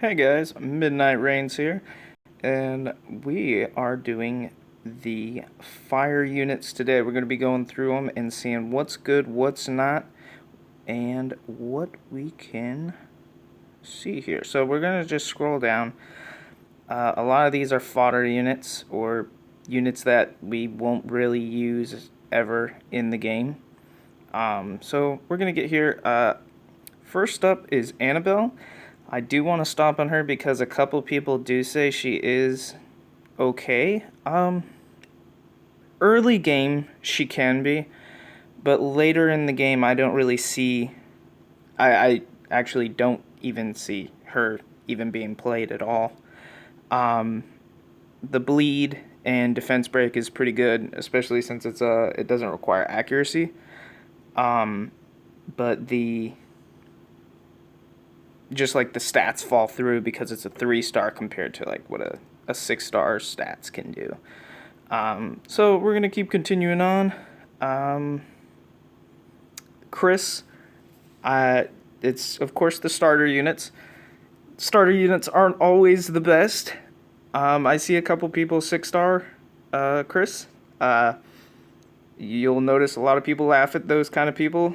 Hey guys, Midnight Rains here, and we are doing the fire units today. We're going to be going through them and seeing what's good, what's not, and what we can see here. So we're going to just scroll down. A lot of these are fodder units, or units that we won't really use ever in the game. So we're going to get here. First up is Annabelle. I do want to stomp on her because a couple people do say she is okay. Early game she can be, but later in the game I don't really see. I actually don't even see her even being played at all. The bleed and defense break is pretty good, especially since it doesn't require accuracy. But the just like the stats fall through because it's a 3-star compared to like what a 6-star stats can do. So we're gonna keep continuing on. Chris, it's of course the starter units. Starter units aren't always the best. I see a couple people 6-star Chris. You'll notice a lot of people laugh at those kind of people.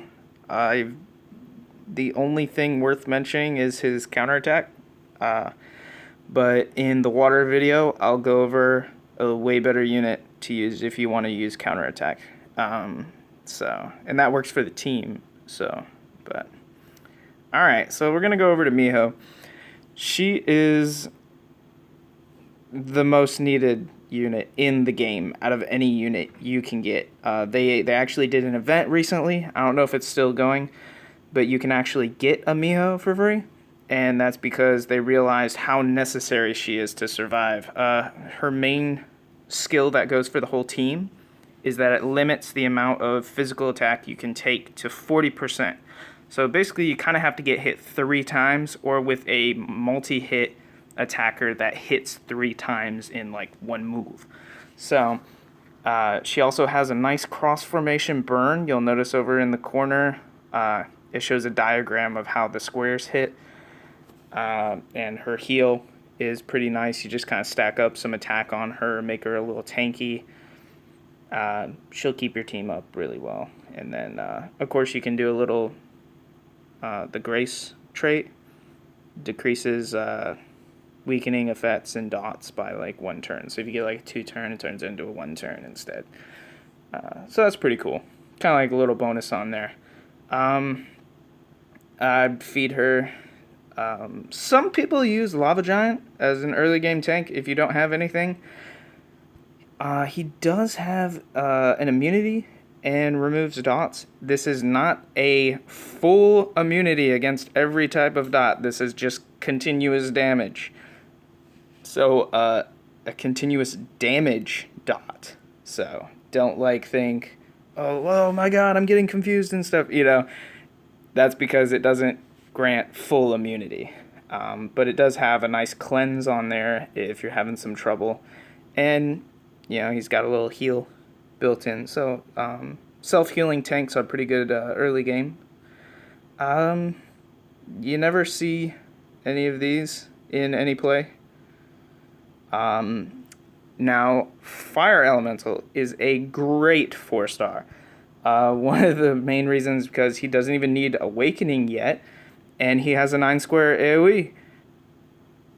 The only thing worth mentioning is his counterattack. But in the water video, I'll go over a way better unit to use if you want to use counterattack. And that works for the team. But all right, so we're gonna go over to Miho. She is the most needed unit in the game out of any unit you can get. They actually did an event recently. I don't know if it's still going, but you can actually get a Miho for free, and that's because they realized how necessary she is to survive. Her main skill that goes for the whole team is that it limits the amount of physical attack you can take to 40%. So basically you kind of have to get hit 3 times or with a multi-hit attacker that hits 3 times in like one move. So she also has a nice cross formation burn. You'll notice over in the corner it shows a diagram of how the squares hit, and her heal is pretty nice. You just kind of stack up some attack on her, make her a little tanky. She'll keep your team up really well. And then, of course, you can do a little, the Grace trait decreases weakening effects and dots by like 1 turn. So if you get like a 2 turn, it turns into a 1 turn instead. So that's pretty cool. Kind of like a little bonus on there. I'd feed her. Some people use Lava Giant as an early game tank if you don't have anything. He does have an immunity and removes dots. This is not a full immunity against every type of dot. This is just continuous damage. So a continuous damage dot. So don't think, oh my god, I'm getting confused and stuff. That's because it doesn't grant full immunity. But it does have a nice cleanse on there if you're having some trouble. And, he's got a little heal built in. So self-healing tanks are pretty good early game. You never see any of these in any play. Now, Fire Elemental is a great 4-star. One of the main reasons because he doesn't even need Awakening yet, and he has a 9-square AoE,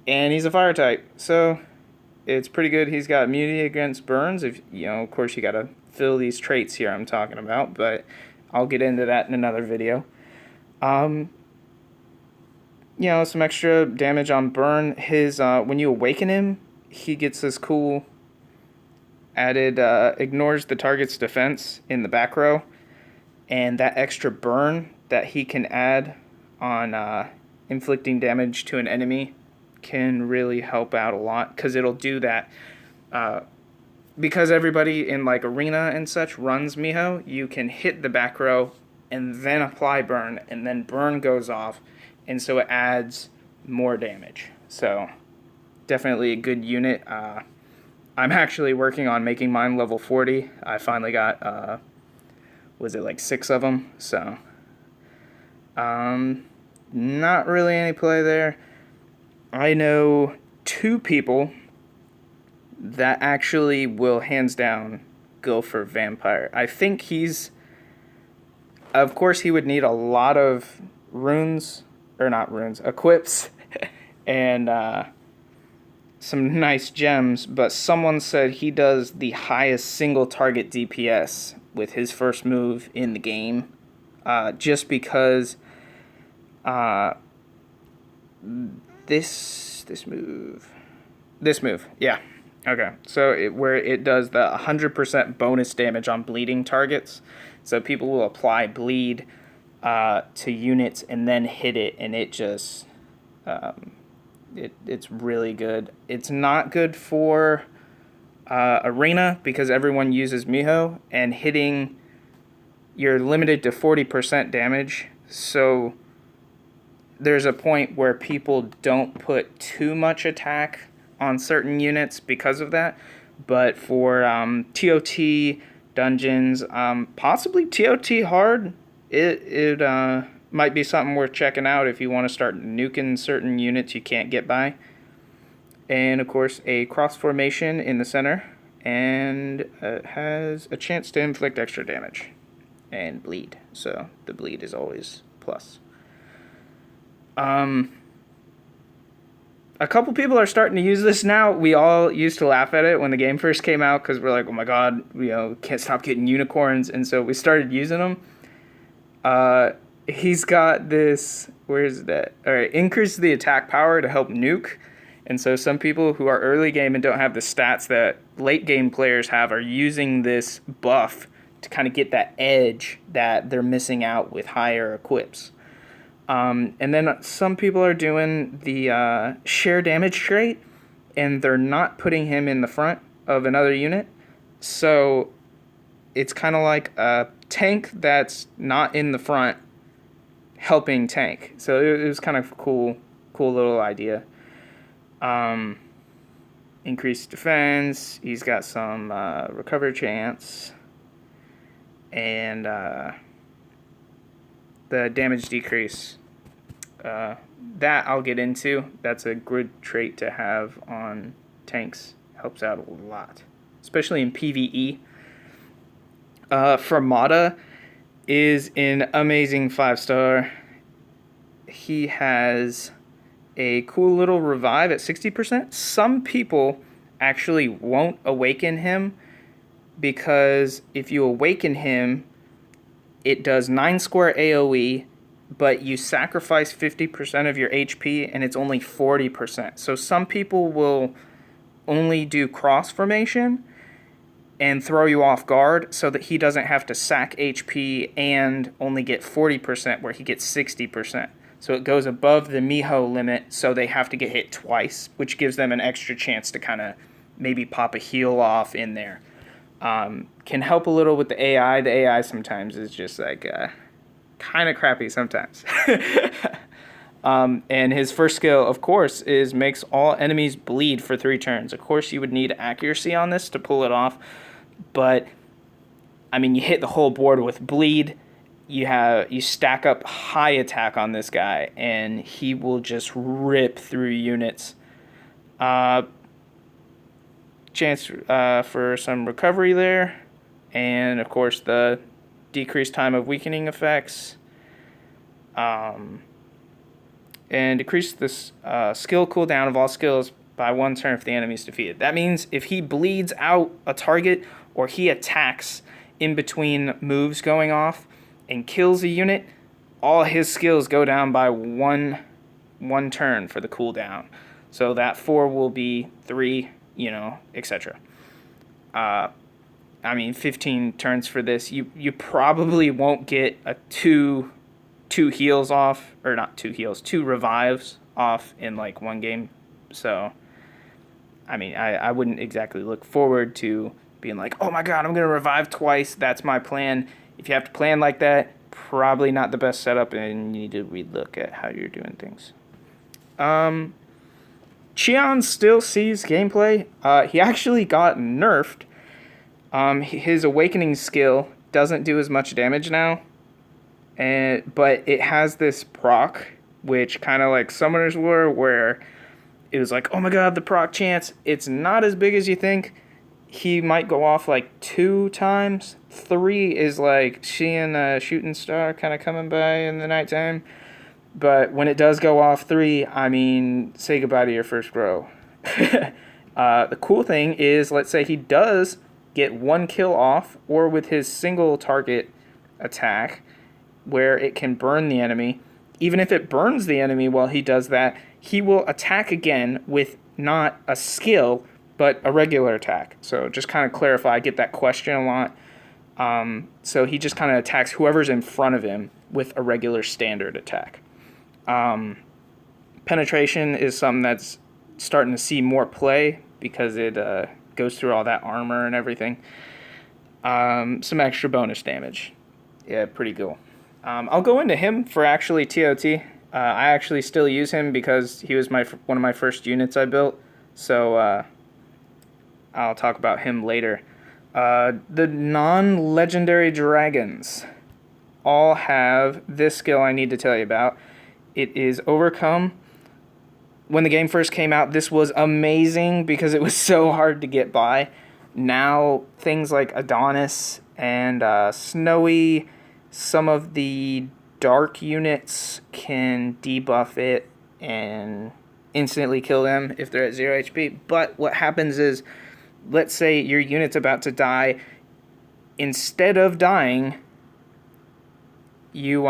and he's a fire type, so it's pretty good. He's got immunity against burns. If of course, you gotta fill these traits here I'm talking about, but I'll get into that in another video. Some extra damage on burn. His when you awaken him, he gets this cool added ignores the target's defense in the back row, and that extra burn that he can add on inflicting damage to an enemy can really help out a lot, because it'll do that because everybody in like arena and such runs Miho. You can hit the back row and then apply burn, and then burn goes off, and so it adds more damage. So definitely a good unit. I'm actually working on making mine level 40. I finally got, was it like 6 of them? So, not really any play there. I know 2 people that actually will hands down go for vampire. I think of course he would need a lot of runes, or not runes, equips, and some nice gems, but someone said he does the highest single target DPS with his first move in the game, just because this move, yeah. Okay, so where it does the 100% bonus damage on bleeding targets. So people will apply bleed to units and then hit it, and it just it's really good. It's not good for arena because everyone uses Miho, and hitting, you're limited to 40% damage. So there's a point where people don't put too much attack on certain units because of that. But for TOT dungeons, possibly TOT hard, it might be something worth checking out if you want to start nuking certain units you can't get by. And of course, a cross formation in the center, and it has a chance to inflict extra damage and bleed. So the bleed is always plus. A couple people are starting to use this now. We all used to laugh at it when the game first came out because we're like, oh my god, can't stop getting unicorns, and so we started using them. He's got this, where is that? All right, increase the attack power to help nuke. And so some people who are early game and don't have the stats that late game players have are using this buff to kind of get that edge that they're missing out with higher equips. And then some people are doing the share damage trait, and they're not putting him in the front of another unit. So it's kind of like a tank that's not in the front helping tank. So it was kind of a cool little idea. Increased defense. He's got some recover chance. And the damage decrease, that I'll get into. That's a good trait to have on tanks. Helps out a lot, especially in PvE. Fermata is an amazing 5-star. He has a cool little revive at 60%. Some people actually won't awaken him because if you awaken him, it does 9 square AoE, but you sacrifice 50% of your HP, and it's only 40%. So some people will only do cross formation and throw you off guard so that he doesn't have to sack HP and only get 40% where he gets 60%. So it goes above the Miho limit, so they have to get hit twice, which gives them an extra chance to kind of maybe pop a heal off in there. Can help a little with the AI. The AI sometimes is just like kind of crappy sometimes. And his first skill, of course, is makes all enemies bleed for 3 turns. Of course, you would need accuracy on this to pull it off. But, I mean, you hit the whole board with bleed. You stack up high attack on this guy, and he will just rip through units. Chance for some recovery there, and of course the decreased time of weakening effects, and decrease this skill cooldown of all skills by 1 turn if the enemy is defeated. That means if he bleeds out a target or he attacks in between moves going off and kills a unit, all his skills go down by one turn for the cooldown. So that 4 will be 3, etc. I mean, 15 turns for this. You probably won't get a two heals off, or not 2 heals, 2 revives off in like 1 game. So, I mean, I wouldn't exactly look forward to being like, oh my god, I'm going to revive twice. That's my plan. If you have to plan like that, probably not the best setup, and you need to relook at how you're doing things. Cheon still sees gameplay. He actually got nerfed. His awakening skill doesn't do as much damage now, but it has this proc, which kind of like Summoner's War, where it was like, oh my god, the proc chance. It's not as big as you think. He might go off like 2 times. 3 is like seeing a shooting star kind of coming by in the nighttime. But when it does go off 3, I mean, say goodbye to your first row. The cool thing is, let's say he does get 1 kill off, or with his single target attack, where it can burn the enemy. Even if it burns the enemy while he does that, he will attack again with not a skill, but a regular attack. So just kind of clarify, I get that question a lot. So he just kind of attacks whoever's in front of him with a regular standard attack. Penetration is something that's starting to see more play because it goes through all that armor and everything. Some extra bonus damage. Yeah, pretty cool. I'll go into him for actually TOT. I actually still use him because he was one of my first units I built. So I'll talk about him later. The non-legendary dragons all have this skill I need to tell you about. It is Overcome. When the game first came out, this was amazing because it was so hard to get by. Now, things like Adonis and Snowy, some of the dark units can debuff it and instantly kill them if they're at 0 HP. But what happens is, let's say your unit's about to die. Instead of dying, you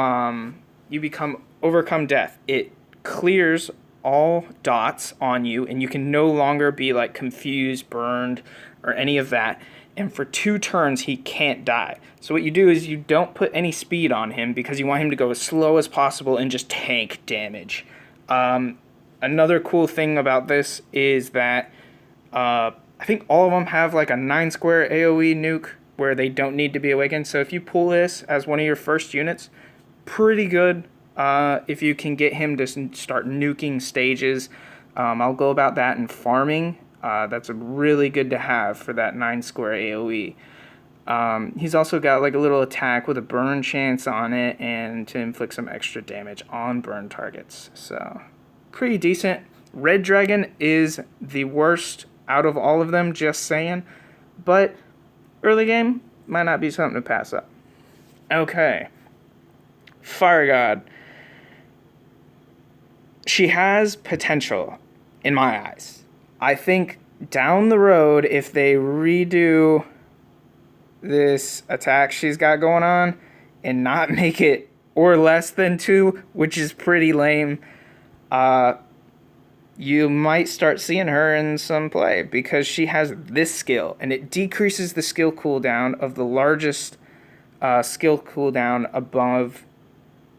become Overcome Death. It clears all dots on you, and you can no longer be like confused, burned, or any of that. And for 2 turns, he can't die. So what you do is you don't put any speed on him because you want him to go as slow as possible and just tank damage. Another cool thing about this is that I think all of them have like a 9-square AoE nuke where they don't need to be awakened. So if you pull this as one of your first units, pretty good. If you can get him to start nuking stages. I'll go about that in farming. That's really good to have for that 9-square AoE. He's also got like a little attack with a burn chance on it and to inflict some extra damage on burn targets. So pretty decent. Red Dragon is the worst out of all of them, just saying. But early game might not be something to pass up. Okay. Fire God. She has potential, in my eyes. I think down the road, if they redo this attack she's got going on and not make it or less than 2, which is pretty lame, you might start seeing her in some play because she has this skill, and it decreases the skill cooldown of the largest skill cooldown above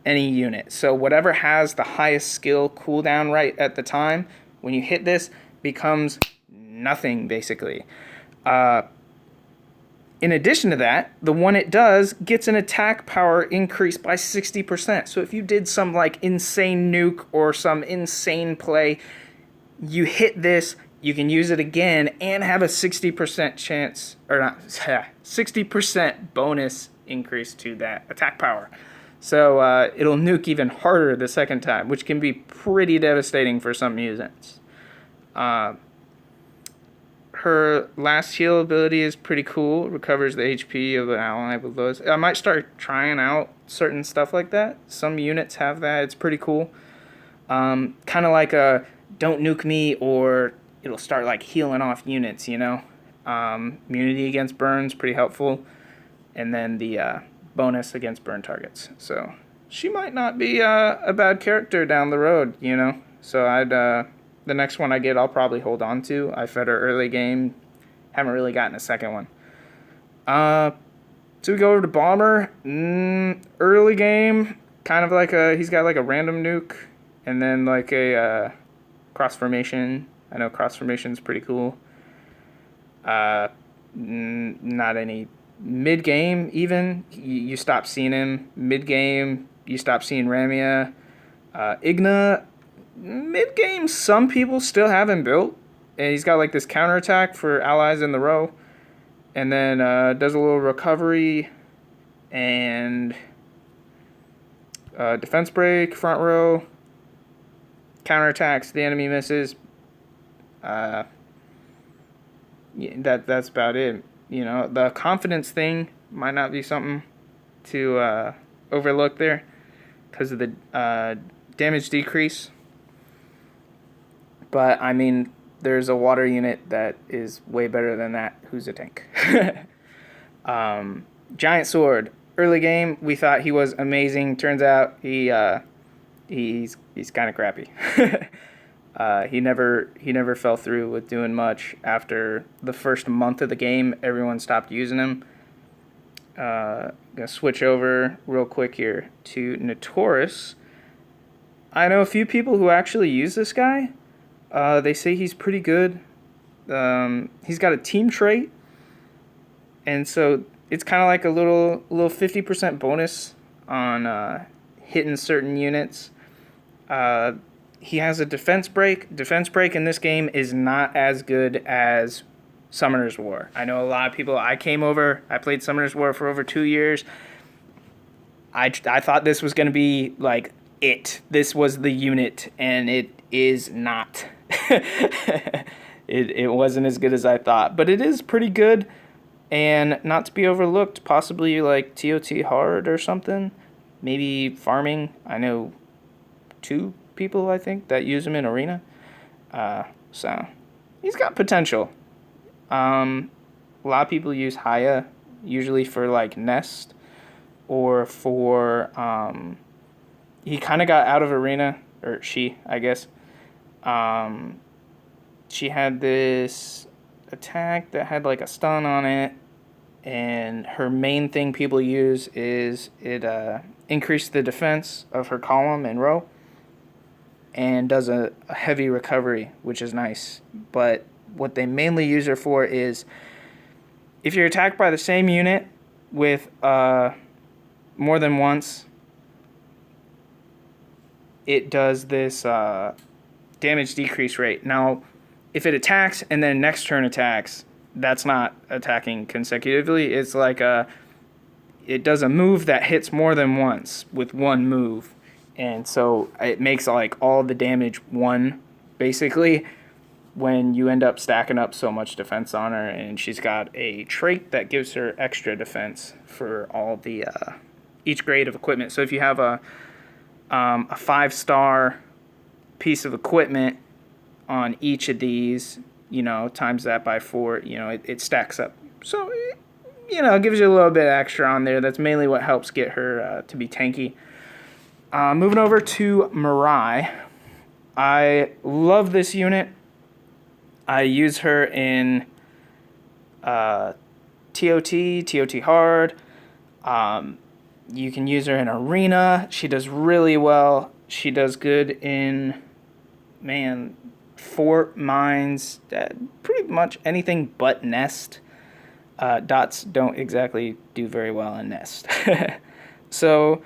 any unit. So whatever has the highest skill cooldown right at the time, when you hit this, becomes nothing, basically. In addition to that, the one it does gets an attack power increase by 60%. So if you did some like insane nuke or some insane play, you hit this, you can use it again and have a 60% chance, or not, 60% bonus increase to that attack power. So it'll nuke even harder the second time, which can be pretty devastating for some units. Her last heal ability is pretty cool. Recovers the HP of an ally with lowest. I might start trying out certain stuff like that. Some units have that. It's pretty cool. Kind of like a don't nuke me, or it'll start like healing off units, you know. Immunity against burns, pretty helpful. And then the bonus against burn targets. So she might not be a bad character down the road, you know. So I'd the next one I get, I'll probably hold on to. I fed her early game. Haven't really gotten a second one. So we go over to Bomber. Early game, kind of like he's got like a random nuke, and then like a cross formation. I know cross formation is pretty cool. Not any mid game even. You stop seeing him. Mid game, you stop seeing Ramia. Igna. Mid-game, some people still have him built. And he's got like this counterattack for allies in the row. And then does a little recovery and defense break, front row. Counterattacks, the enemy misses. Yeah, that's about it. The confidence thing might not be something to overlook there because of the damage decrease. But I mean, there's a water unit that is way better than that. Who's a tank? Giant sword. Early game, we thought he was amazing. Turns out he's kind of crappy. He never fell through with doing much. After the first month of the game, everyone stopped using him. Gonna switch over real quick here to Notorious. I know a few people who actually use this guy. They say he's pretty good. He's got a team trait, and so it's kind of like a little 50% bonus on hitting certain units. He has a defense break. Defense break in this game is not as good as Summoner's War. I know a lot of people. I played Summoner's War for over 2 years. I thought this was going to be like it. This was the unit, and it is not. It wasn't as good as I thought, but it is pretty good, and not to be overlooked. Possibly like TOT hard or something. Maybe farming. I know 2 people, I think, that use him in arena. So he's got potential. A lot of people use Haya usually for like nest or for he kind of got out of arena, or she, I guess. She had this attack that had like a stun on it, and her main thing people use is it increased the defense of her column and row, and does a heavy recovery, which is nice. But what they mainly use her for is if you're attacked by the same unit with more than once, it does this damage decrease rate. Now, if it attacks and then next turn attacks, that's not attacking consecutively. It's like it does a move that hits more than once with one move. And so it makes like all the damage one, basically, when you end up stacking up so much defense on her. And she's got a trait that gives her extra defense for all the each grade of equipment. So if you have a 5-star piece of equipment on each of these, times that by 4, it stacks up. So, it gives you a little bit extra on there. That's mainly what helps get her to be tanky. Moving over to Mirai. I love this unit. I use her in TOT hard. You can use her in arena. She does really well. She does good in, fort, mines, pretty much anything but nest. Dots don't exactly do very well in nest. So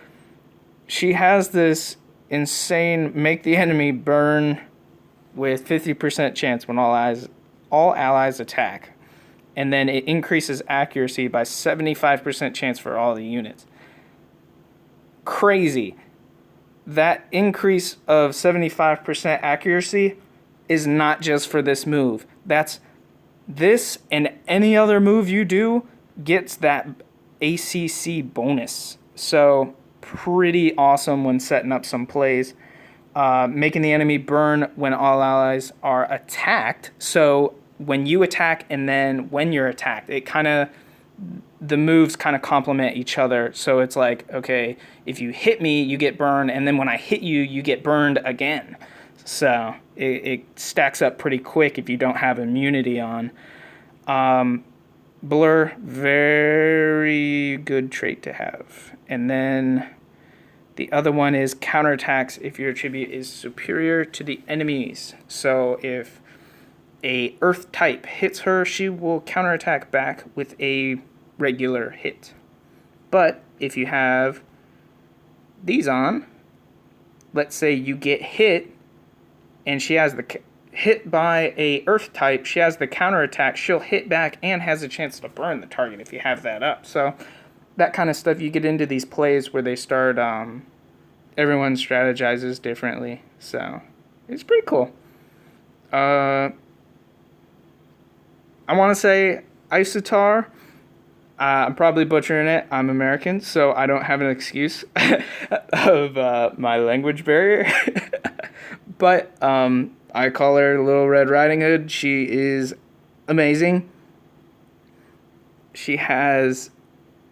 she has this insane make the enemy burn with 50% chance when all allies attack. And then it increases accuracy by 75% chance for all the units. Crazy. That increase of 75% accuracy is not just for this move. That's this, and any other move you do gets that ACC bonus. So pretty awesome when setting up some plays. Making the enemy burn when all allies are attacked. So when you attack and then when you're attacked, the moves kind of complement each other. So it's like, okay, if you hit me, you get burned, and then when I hit you, you get burned again. So it stacks up pretty quick if you don't have immunity on. Blur, very good trait to have. And then the other one is counterattacks if your tribute is superior to the enemy's. So if a earth type hits her, she will counterattack back with a regular hit. But if you have these on, let's say you get hit and she has the hit by a earth type, she has the counterattack, she'll hit back and has a chance to burn the target if you have that up. So that kind of stuff, you get into these plays where they start, everyone strategizes differently. So it's pretty cool. I want to say Isotar. I'm probably butchering it. I'm American, so I don't have an excuse of my language barrier. But I call her Little Red Riding Hood. She is amazing. She has,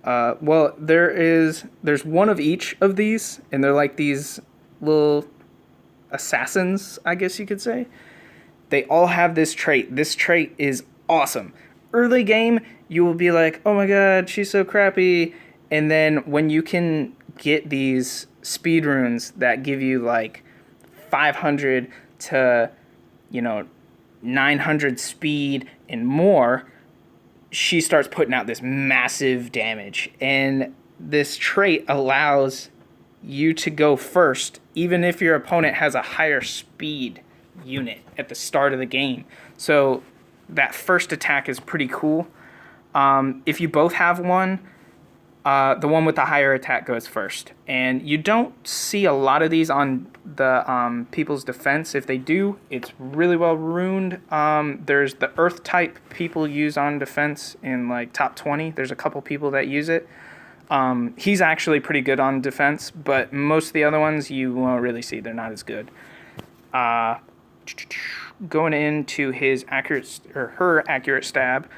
there's one of each of these, and they're like these little assassins, I guess you could say. They all have this trait. This trait is awesome. Early game, you will be like, oh my god, she's so crappy. And then when you can get these speed runes that give you like 500 to, 900 speed and more, she starts putting out this massive damage. And this trait allows you to go first, even if your opponent has a higher speed unit at the start of the game. So that first attack is pretty cool. If you both have one, the one with the higher attack goes first. And you don't see a lot of these on the people's defense. If they do, it's really well ruined. There's the earth type people use on defense in like top 20. There's a couple people that use it. He's actually pretty good on defense, but most of the other ones you won't really see. They're not as good. Going into his accurate or her accurate stab,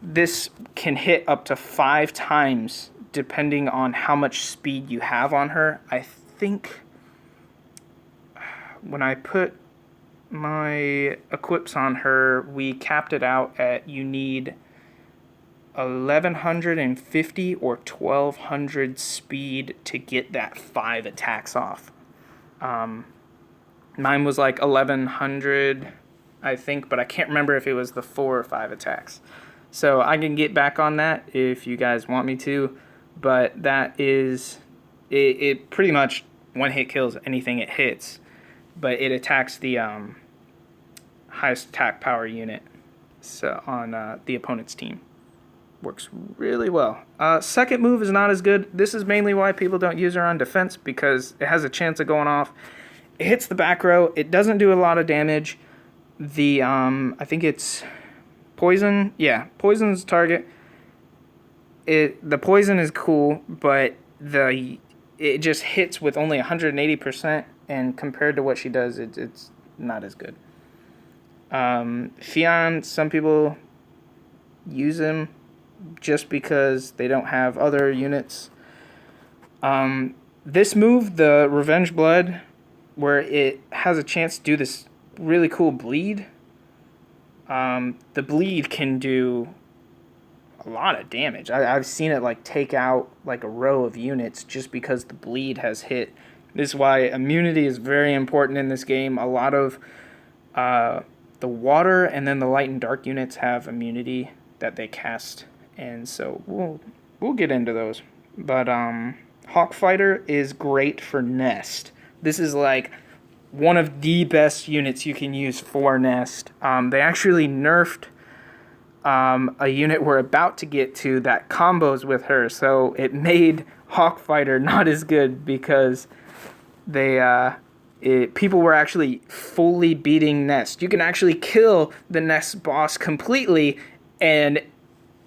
this can hit up to 5 times depending on how much speed you have on her. I think when I put my equips on her, we capped it out at you need 1150 or 1200 speed to get that 5 attacks off. Mine was like 1100, I think, but I can't remember if it was the 4 or 5 attacks. So I can get back on that if you guys want me to, but that is, it pretty much one hit kills anything it hits, but it attacks the highest attack power unit so on the opponent's team. Works really well. Second move is not as good. This is mainly why people don't use her on defense, because it has a chance of going off. It hits the back row. It doesn't do a lot of damage. The I think it's poison. Yeah, poison's target. The poison is cool, but it just hits with only 180%, and compared to what she does, it's not as good. Cheon, some people use him just because they don't have other units. This move, the Revenge Blood, where it has a chance to do this really cool bleed. The bleed can do a lot of damage. I've seen it like take out like a row of units just because the bleed has hit. This is why immunity is very important in this game. A lot of the water and then the light and dark units have immunity that they cast, and so we'll get into those. But Hawk Fighter is great for Nest. This is like one of the best units you can use for Nest. They actually nerfed a unit we're about to get to that combos with her, so it made Hawk Fighter not as good because people were actually fully beating Nest. You can actually kill the Nest boss completely, and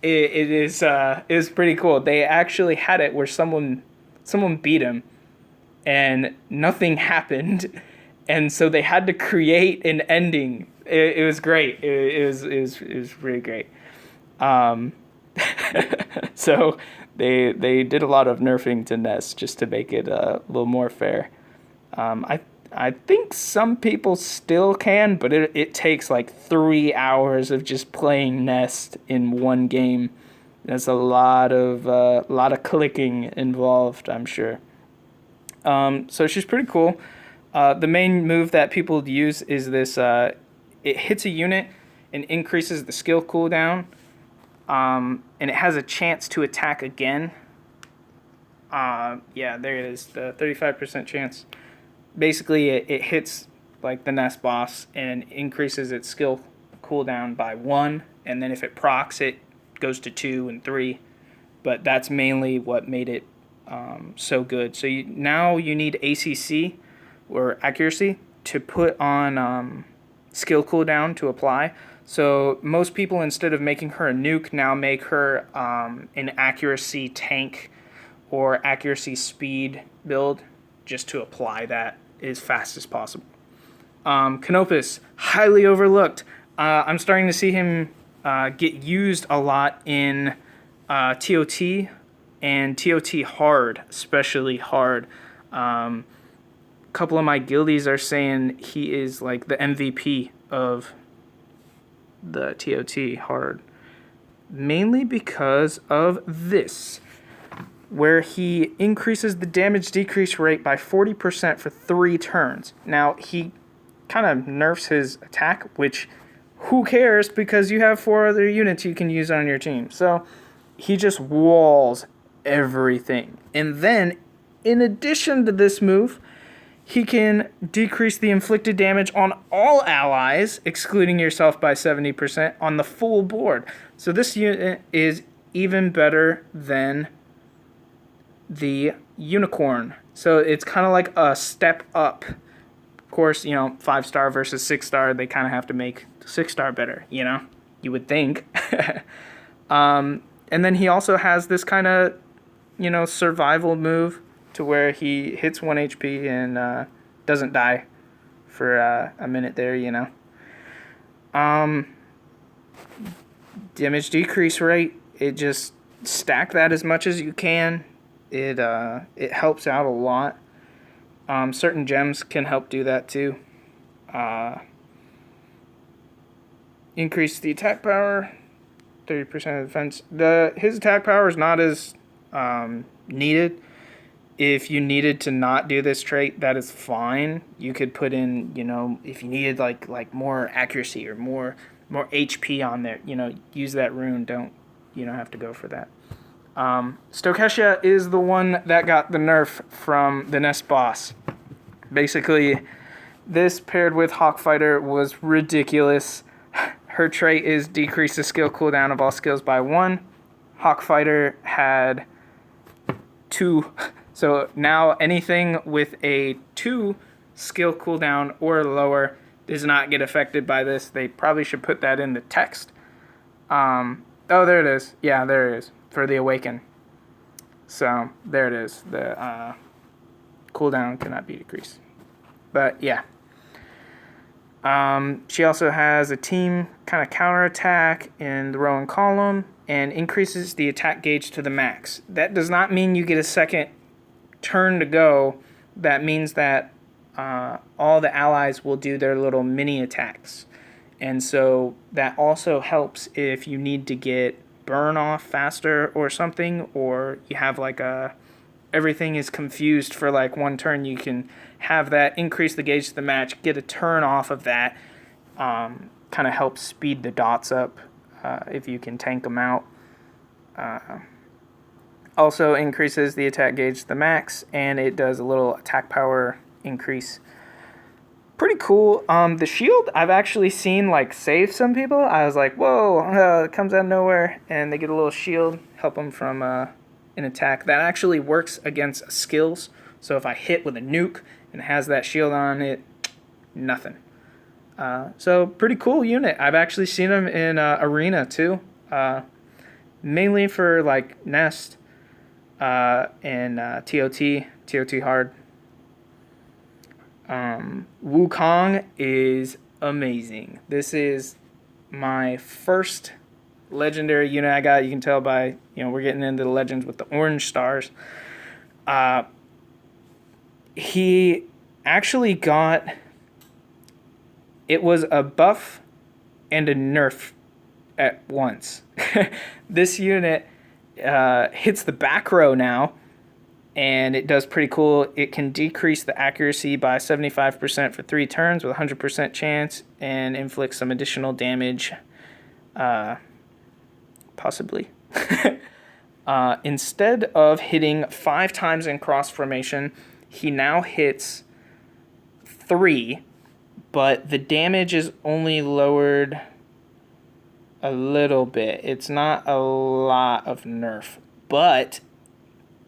it is pretty cool. They actually had it where someone beat him and nothing happened, and so they had to create an ending. It was great. It was really great. So they did a lot of nerfing to Nest just to make it a little more fair. I think some people still can, but it takes like 3 hours of just playing Nest in one game. There's a lot of clicking involved, I'm sure. So she's pretty cool. The main move that people use is this. It hits a unit and increases the skill cooldown, and it has a chance to attack again. Yeah, there it is, the 35% chance. Basically, it hits like the Nest boss and increases its skill cooldown by 1, and then if it procs, it goes to 2 and 3. But that's mainly what made it so good. So now you need ACC or accuracy to put on skill cooldown to apply. So most people, instead of making her a nuke, now make her an accuracy tank or accuracy speed build just to apply that as fast as possible. Canopus, highly overlooked. I'm starting to see him get used a lot in TOT and TOT hard, especially hard. A couple of my guildies are saying he is like the MVP of the TOT hard, mainly because of this, where he increases the damage decrease rate by 40% for 3 turns. Now, he kind of nerfs his attack, which who cares, because you have 4 other units you can use on your team. So he just walls everything. And then, in addition to this move, he can decrease the inflicted damage on all allies, excluding yourself, by 70% on the full board. So this unit is even better than the Unicorn. So it's kind of like a step up. Of course, 5-star versus 6-star, they kind of have to make 6-star better, you would think. And then he also has this kind of, survival move to where he hits 1 HP and doesn't die for a minute there, Damage decrease rate, it just stack that as much as you can. It helps out a lot. Certain gems can help do that too. Increase the attack power, 30% of defense. His attack power is not as needed. If you needed to not do this trait, that is fine. You could put in, if you needed like more accuracy or more HP on there, use that rune. You don't have to go for that. Stokesia is the one that got the nerf from the Nest boss. Basically, this paired with Hawkfighter was ridiculous. Her trait is decrease the skill cooldown of all skills by 1. Hawkfighter had 2. So now anything with a 2 skill cooldown or lower does not get affected by this. They probably should put that in the text. Oh, there it is. Yeah, there it is. For the Awaken. So, there it is. The cooldown cannot be decreased. But, yeah. She also has a team kind of counterattack in the row and column and increases the attack gauge to the max. That does not mean you get a second turn to go. That means that all the allies will do their little mini attacks. And so that also helps if you need to get burn off faster or something, or you have everything is confused for 1 turn. You can have that increase the gauge to the match, get a turn off of that, kind of helps speed the dots up if you can tank them out. Also increases the attack gauge to the max, and it does a little attack power increase. Pretty cool. The shield, I've actually seen save some people. I was like, whoa, it comes out of nowhere, and they get a little shield, help them from an attack. That actually works against skills. So if I hit with a nuke and it has that shield on it, nothing. So pretty cool unit. I've actually seen them in Arena too, mainly for Nest and TOT hard. Wukong is amazing. This is my first legendary unit I got. You can tell by, we're getting into the legends with the orange stars. He actually got, it was a buff and a nerf at once. This unit hits the back row now, and it does pretty cool. It can decrease the accuracy by 75% for 3 turns with a 100% chance and inflict some additional damage, possibly. Instead of hitting 5 times in cross formation, he now hits 3, but the damage is only lowered a little bit. It's not a lot of nerf, but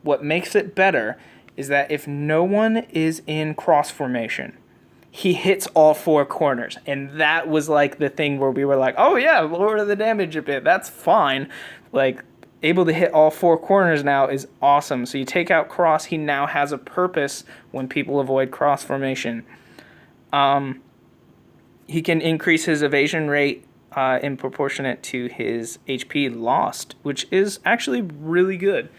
what makes it better is that if no one is in cross formation, he hits all 4 corners. And that was like the thing where we were like, oh yeah, lower the damage a bit. That's fine. Like, able to hit all 4 corners now is awesome. So you take out cross, he now has a purpose when people avoid cross formation. He can increase his evasion rate in proportionate to his HP lost, which is actually really good.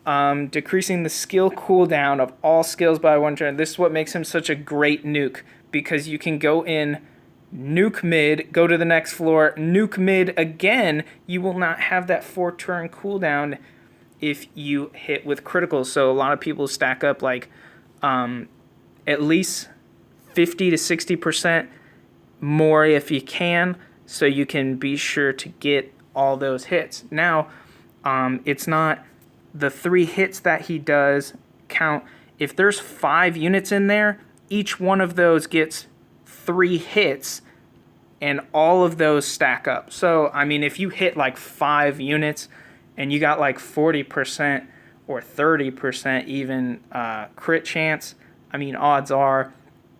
Decreasing the skill cooldown of all skills by 1 turn. This is what makes him such a great nuke, because you can go in, nuke mid, go to the next floor, nuke mid again. You will not have that 4-turn cooldown if you hit with criticals. So a lot of people stack up like at least 50 to 60% more if you can, so you can be sure to get all those hits. Now, it's not the 3 hits that he does count. If there's 5 units in there, each one of those gets 3 hits, and all of those stack up. So, I mean, if you hit like 5 units and you got like 40% or 30% even crit chance, I mean, odds are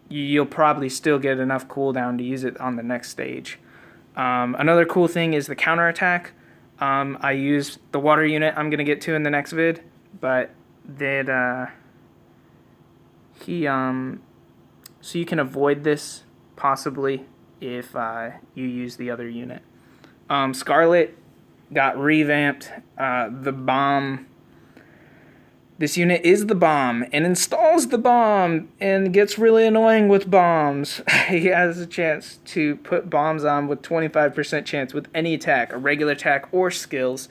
you'll probably still get enough cooldown to use it on the next stage. Another cool thing is the counterattack. I used the water unit I'm going to get to in the next vid, but so you can avoid this possibly if you use the other unit. Scarlet got revamped. The bomb. This unit is the bomb and installs the bomb and gets really annoying with bombs. He has a chance to put bombs on with 25% chance with any attack, a regular attack or skills.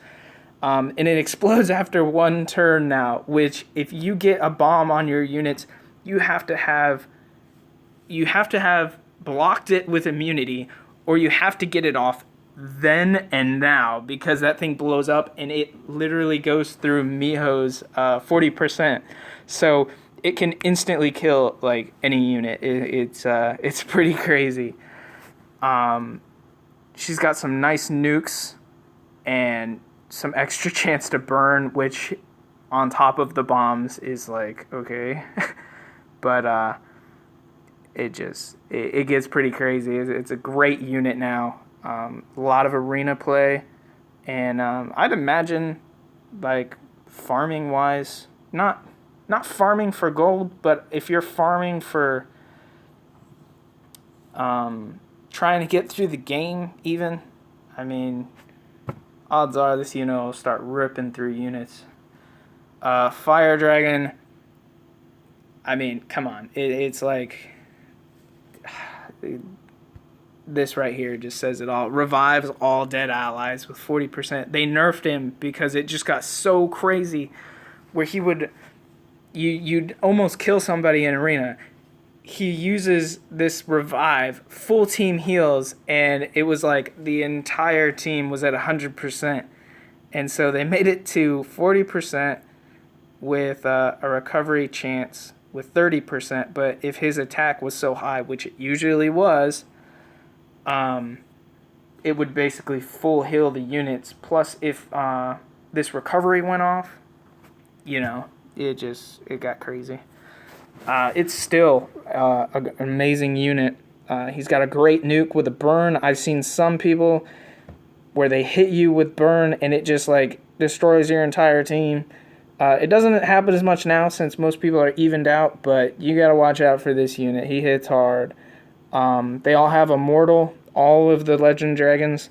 And it explodes after 1 turn now, which if you get a bomb on your units, you have to have blocked it with immunity, or you have to get it off then and now, because that thing blows up and it literally goes through Miho's 40%. So it can instantly kill like any unit. It's pretty crazy. She's got some nice nukes and some extra chance to burn, which on top of the bombs is like, okay. But it gets pretty crazy. It's a great unit now. A lot of arena play, and I'd imagine, like, farming wise, not farming for gold, but if you're farming for trying to get through the game, even, I mean, odds are this unit will start ripping through units. Fire Dragon, I mean, come on, it's like this right here just says it all. Revives all dead allies with 40%. They nerfed him because it just got so crazy where he would, you'd almost kill somebody in arena. He uses this revive, full team heals, and it was like the entire team was at 100%. And so they made it to 40% with a recovery chance with 30%. But if his attack was so high, which it usually was, it would basically full heal the units. Plus, if this recovery went off, you know, it got crazy. It's still an amazing unit. He's got a great nuke with a burn. I've seen some people where they hit you with burn and it just like destroys your entire team. It doesn't happen as much now since most people are evened out, but you gotta watch out for this unit. He hits hard. They all have Immortal, all of the Legend Dragons.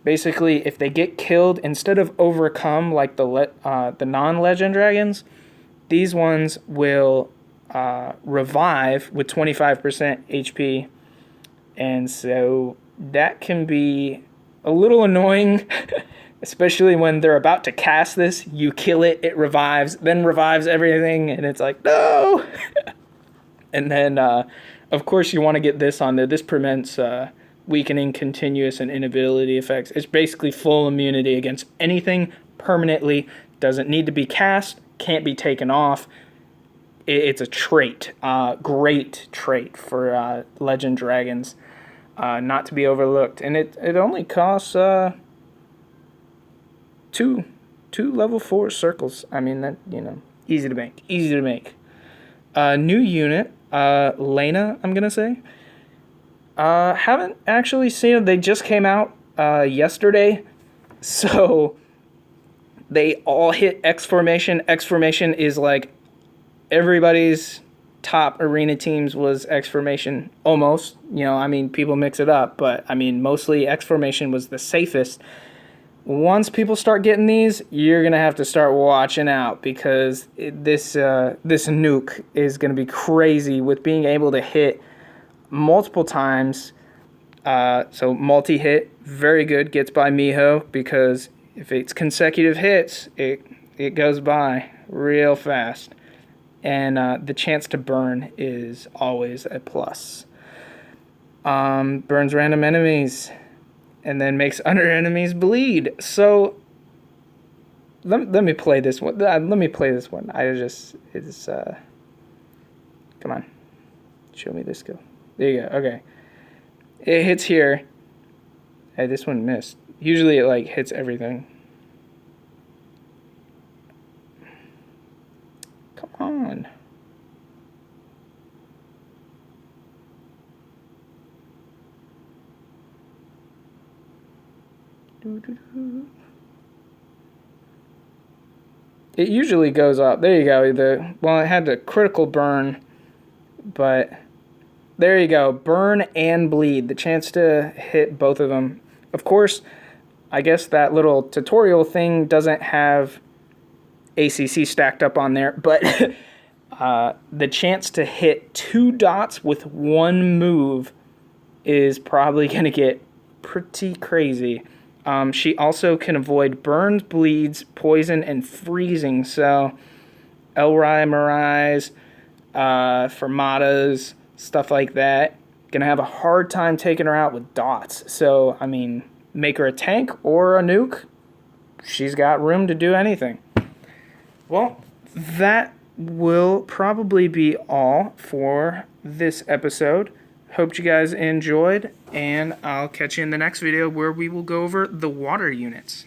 Basically, if they get killed, instead of overcome like the non-Legend Dragons, these ones will revive with 25% HP. And so that can be a little annoying, especially when they're about to cast this. You kill it, it revives, then revives everything, and it's like, no! And then, of course, you want to get this on there. This prevents weakening, continuous, and inability effects. It's basically full immunity against anything permanently. Doesn't need to be cast, can't be taken off. It's a trait, great trait for Legend Dragons, not to be overlooked. And it only costs two level 4 circles. I mean, that, you know, easy to make. New unit. Lena, I'm gonna say. Haven't actually seen them. They just came out yesterday, so they all hit X formation. X formation is like everybody's top arena teams was X formation almost. You know, I mean, people mix it up, but I mean, mostly X formation was the safest. Once people start getting these, you're gonna have to start watching out because this nuke is gonna be crazy with being able to hit multiple times. So multi-hit, very good, gets by Miho because if it's consecutive hits, it goes by real fast. And the chance to burn is always a plus. Burns random enemies and then makes other enemies bleed. So let me play this one. Let me play this one. Come on. Show me this skill. There you go. Okay. It hits here. Hey, this one missed. Usually it like hits everything. Come on. It usually goes up. There you go. Well, it had the critical burn, but there you go. Burn and bleed. The chance to hit both of them. Of course, I guess that little tutorial thing doesn't have ACC stacked up on there, but the chance to hit 2 dots with one move is probably going to get pretty crazy. She also can avoid burns, bleeds, poison, and freezing. So, Elrai, Mirais, Fermatas, stuff like that. Gonna have a hard time taking her out with dots. So, I mean, make her a tank or a nuke. She's got room to do anything. Well, that will probably be all for this episode. Hope you guys enjoyed, and I'll catch you in the next video where we will go over the water units.